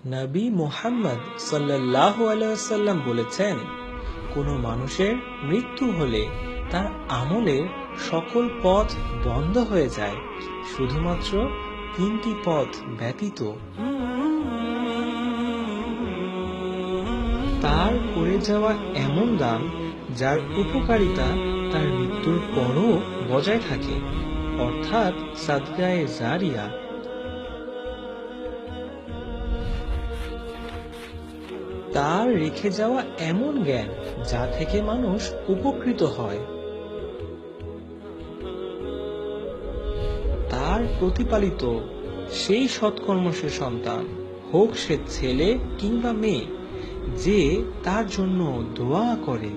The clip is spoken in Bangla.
নবী মুহাম্মদ সাল্লাল্লাহু আলাইহি ওয়াসাল্লাম বলেছেন, কোনো মানুষের মৃত্যু হলে তার আমলের সকল পথ বন্ধ হয়ে যায়, শুধুমাত্র তিনটি পথ ব্যতীত। তার করে যাওয়া এমন দান যার উপকারিতা তার মৃত্যুর পরও বজায় থাকে, অর্থাৎ সাদকায়ে জারিয়া। তার রেখে যাওয়া এমন জ্ঞান যা থেকে মানুষ উপকৃত হয়। তার প্রতিপালিত সেই সৎকর্মশীল সন্তান, হোক সে ছেলে কিংবা মেয়ে, যে তার জন্য দোয়া করে।